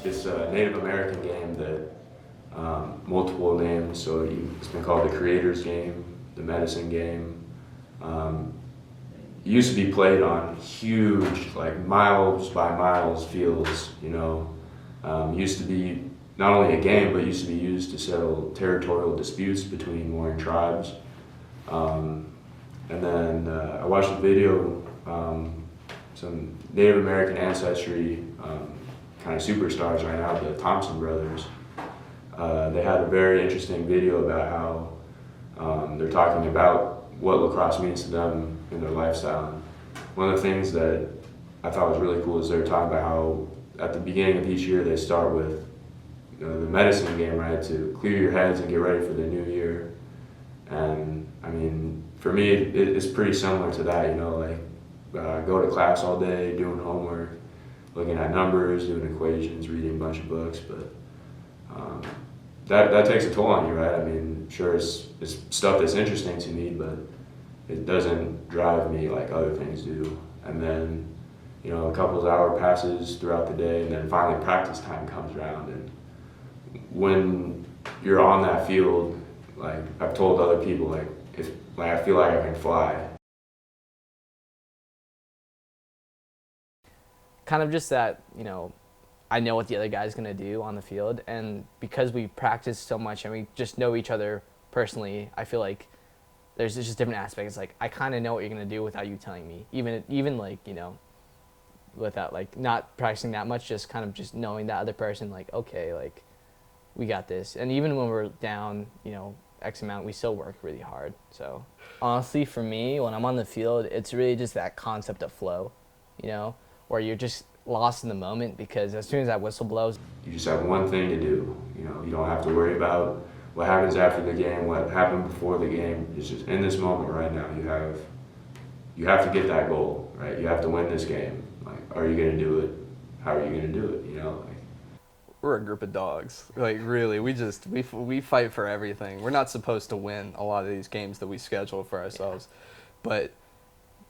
it's a Native American game that multiple names. So it's been called the Creator's Game, the Medicine Game. It used to be played on huge, like miles by miles fields. Used to be not only a game, but used to be used to settle territorial disputes between warring tribes. And then I watched a video, some Native American ancestry kind of superstars right now, the Thompson brothers. They had a very interesting video about how they're talking about what lacrosse means to them in their lifestyle. One of the things that I thought was really cool is they were talking about how at the beginning of each year they start with the medicine game, right, to clear your heads and get ready for the new year. And I mean, for me, it's pretty similar to that, go to class all day, doing homework, looking at numbers, doing equations, reading a bunch of books, but that takes a toll on you, right? I mean, sure, it's stuff that's interesting to me, but it doesn't drive me like other things do. And then, a couple of hours passes throughout the day, and then finally practice time comes around. And when you're on that field, like I've told other people, like I feel like I can fly. Kind of just that, I know what the other guy's going to do on the field. And because we practice so much and we just know each other personally, I feel like there's just different aspects. Like, I kind of know what you're going to do without you telling me. Even like, without like not practicing that much, just kind of just knowing that other person, like, okay, like we got this. And even when we're down, X amount, we still work really hard. So honestly, for me, when I'm on the field, it's really just that concept of flow, where you're just lost in the moment, because as soon as that whistle blows, You just have one thing to do. You don't have to worry about what happens after the game, what happened before the game. It's just in this moment right now. You have to get that goal, right? You have to win this game. Like, are you going to do it? How are you going to do it? We're a group of dogs. Like, really, we fight for everything. We're not supposed to win a lot of these games that we schedule for ourselves, but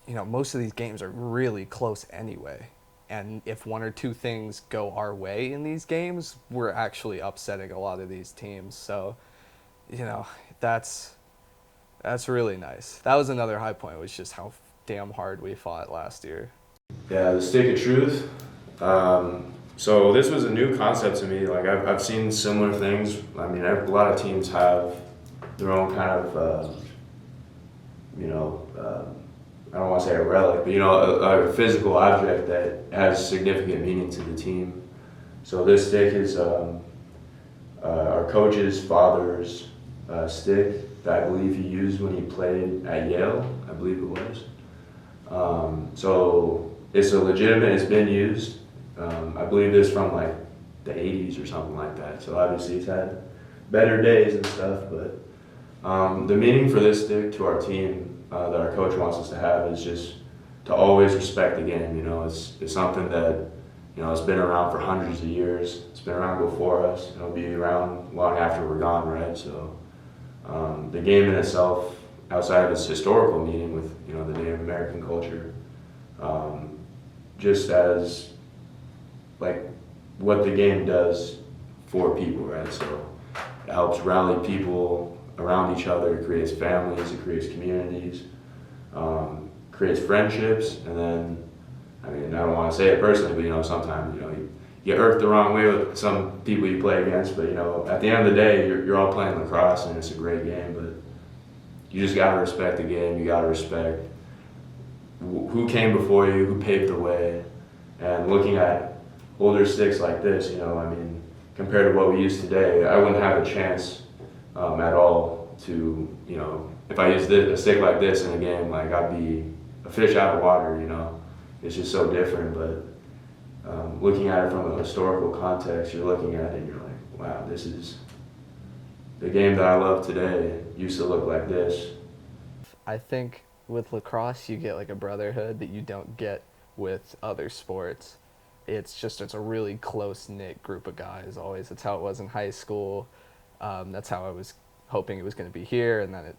most of these games are really close anyway. And if one or two things go our way in these games, we're actually upsetting a lot of these teams. So, that's really nice. That was another high point, was just how damn hard we fought last year. Yeah, the stick of truth. So this was a new concept to me. Like I've seen similar things. I mean, a lot of teams have their own kind of, I don't want to say a relic, but a physical object that has significant meaning to the team. So this stick is our coach's father's stick that I believe he used when he played at Yale, I believe it was. So it's it's been used. I believe this from like the 80s or something like that. So obviously it's had better days and stuff, but the meaning for this stick to our team that our coach wants us to have is just to always respect the game. It's something that, it's been around for hundreds of years. It's been around before us. It'll be around long after we're gone, right? So the game in itself, outside of its historical meaning with, the Native American culture, just as like what the game does for people, right? So it helps rally people around each other, it creates families, it creates communities, creates friendships, and then, I mean, I don't want to say it personally, but sometimes, you get irked the wrong way with some people you play against, but at the end of the day, you're all playing lacrosse and it's a great game, but you just gotta respect the game, you gotta respect who came before you, who paved the way, and looking at older sticks like this, I mean, compared to what we use today, I wouldn't have a chance at all to, if I used a stick like this in a game, like I'd be a fish out of water, It's just so different, but looking at it from a historical context, you're looking at it and you're like, wow, this is the game that I love today used to look like this. I think with lacrosse, you get like a brotherhood that you don't get with other sports. It's a really close-knit group of guys always. That's how it was in high school. That's how I was hoping it was going to be here, and then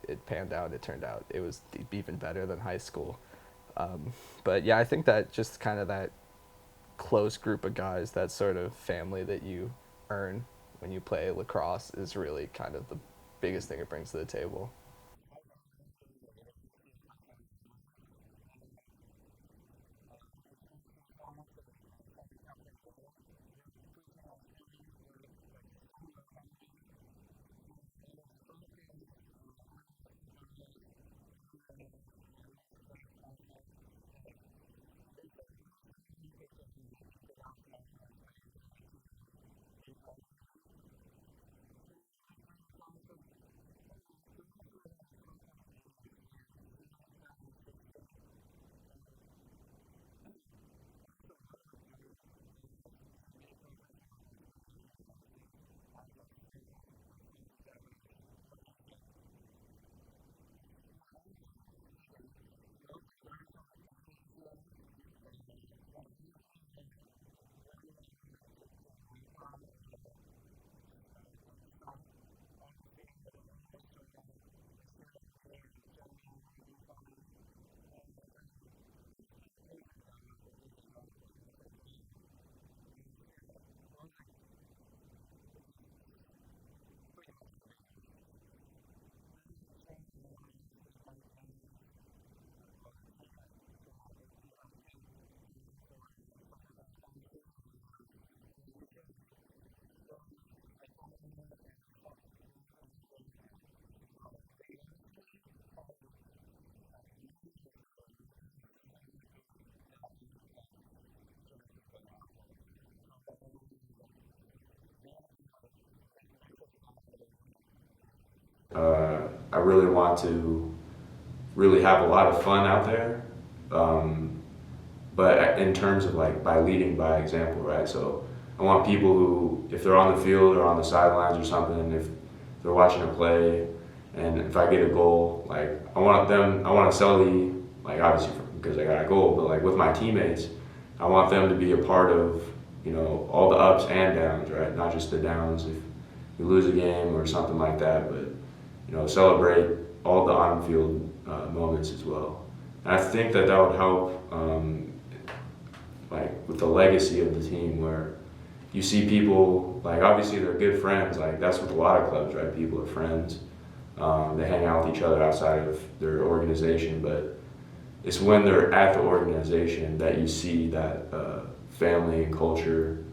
it panned out. It turned out it was even better than high school. But yeah, I think that just kind of that close group of guys, that sort of family that you earn when you play lacrosse is really kind of the biggest thing it brings to the table. I really want to really have a lot of fun out there, but in terms of like by leading by example, right? So I want people who, if they're on the field or on the sidelines or something, if they're watching a play, and if I get a goal, like I want to celebrate, like obviously because I got a goal, but like with my teammates, I want them to be a part of, all the ups and downs, right? Not just the downs if we lose a game or something like that, but celebrate all the on-field moments as well. And I think that would help, like with the legacy of the team, where you see people like obviously they're good friends. Like that's with a lot of clubs, right? People are friends. They hang out with each other outside of their organization, but it's when they're at the organization that you see that family and culture,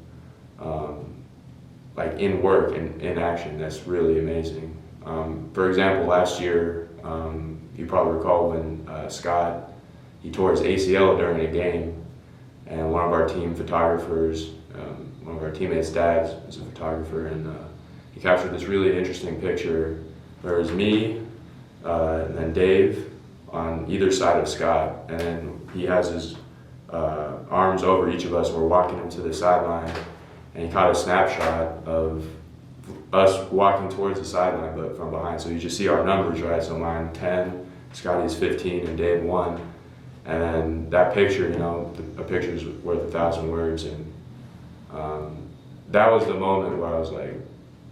like in work and in action. That's really amazing. For example, last year, you probably recall when Scott, he tore his ACL during a game, and one of our team photographers, one of our teammates' dads was a photographer, and he captured this really interesting picture where it was me and then Dave on either side of Scott, and then he has his arms over each of us. We're walking him to the sideline, and he caught a snapshot of us walking towards the sideline, but from behind. So you just see our numbers, right? So mine 10, Scotty's 15, and Dave 1. And then that picture, a picture's worth 1,000 words. And that was the moment where I was like,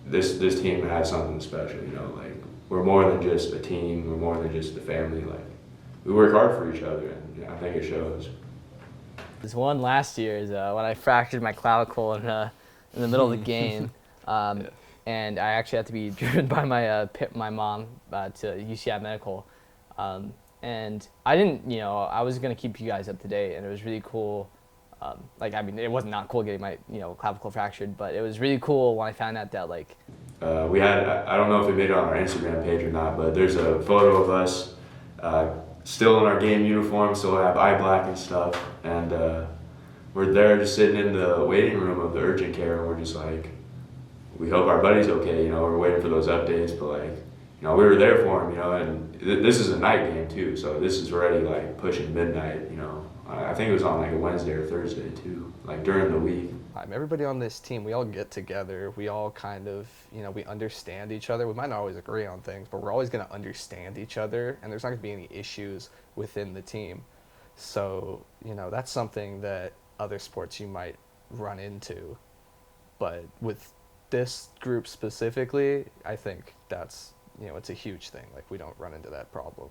this team has something special, like we're more than just a team, we're more than just a family. Like we work hard for each other, and I think it shows. This one last year is when I fractured my clavicle in the middle of the game. Yeah. And I actually had to be driven by my mom to UCI Medical, and I didn't, I was gonna keep you guys up to date, and it was really cool. It wasn't not cool getting my clavicle fractured, but it was really cool when I found out that we had, I don't know if it made it on our Instagram page or not, but there's a photo of us still in our game uniform, still have eye black and stuff, and we're there just sitting in the waiting room of the urgent care, and we're just like, we hope our buddy's okay, we're waiting for those updates, but like, we were there for him, and this is a night game too, so this is already like pushing midnight, I think it was on like a Wednesday or Thursday too, like during the week. Everybody on this team, we all get together, we all kind of, we understand each other. We might not always agree on things, but we're always going to understand each other, and there's not going to be any issues within the team. So, that's something that other sports you might run into, but with this group specifically, I think that's, it's a huge thing. Like, we don't run into that problem.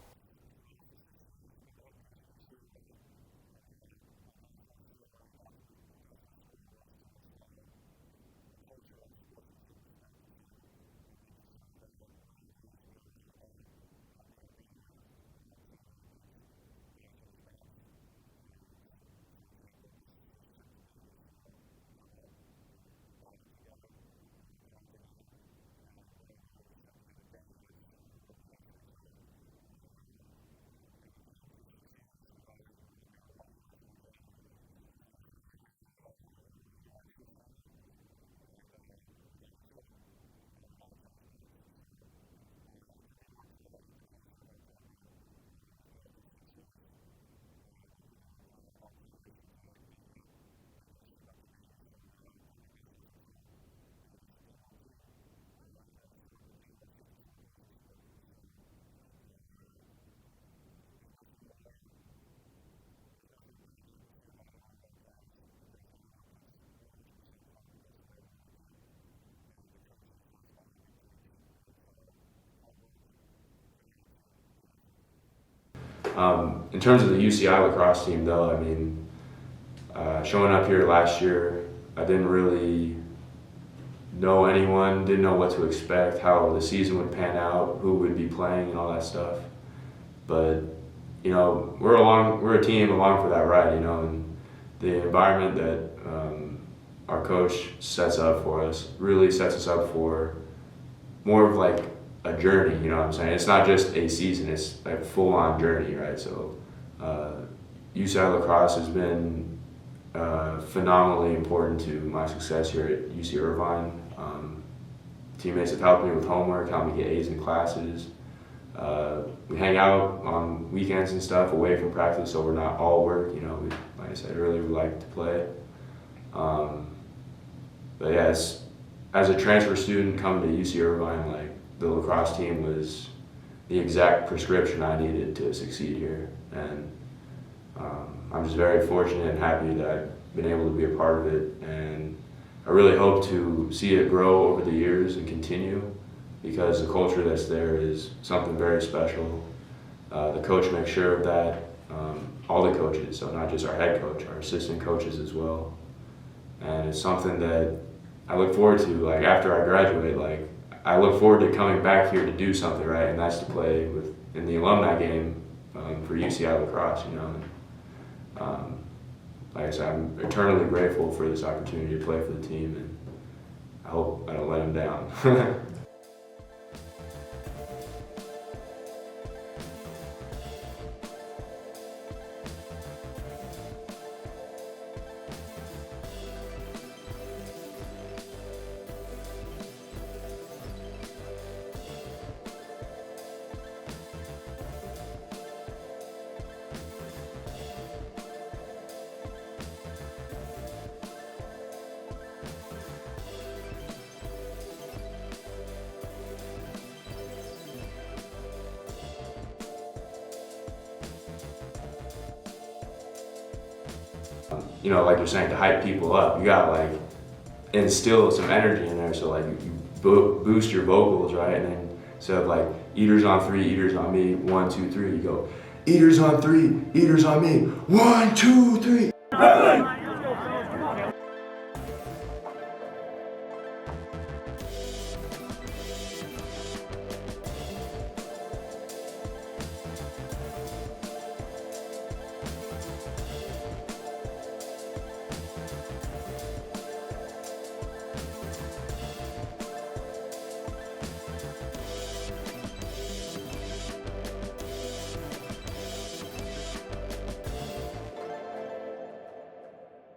In terms of the UCI lacrosse team, though, I mean, showing up here last year, I didn't really know anyone, didn't know what to expect, how the season would pan out, who would be playing, and all that stuff. But you know, we're a team along for that ride, you know, and the environment that our coach sets up for us really sets us up for more of like a journey, you know what I'm saying? It's not just a season, it's a full-on journey, right? So UCI lacrosse has been phenomenally important to my success here at UC Irvine. Teammates have helped me with homework, helped me get A's in classes. We hang out on weekends and stuff away from practice, so we're not all work. You know, like I said earlier, we like to play. But yeah, as a transfer student coming to UC Irvine, like the lacrosse team was the exact prescription I needed to succeed here, and I'm just very fortunate and happy that I've been able to be a part of it, and I really hope to see it grow over the years and continue, because the culture that's there is something very special. The coach makes sure of that, all the coaches, so not just our head coach, our assistant coaches as well. And it's something that I look forward to, like after I graduate, like I look forward to coming back here to do something, right? And that's to play in the alumni game for UCI lacrosse, you know. And, like I said, I'm eternally grateful for this opportunity to play for the team, and I hope I don't let them down. You know, like you're saying, to hype people up, you gotta like instill some energy in there. So like you boost your vocals, right? And then instead of like eaters on three, eaters on me, 1, 2, 3, you go eaters on three, eaters on me, 1, 2, 3.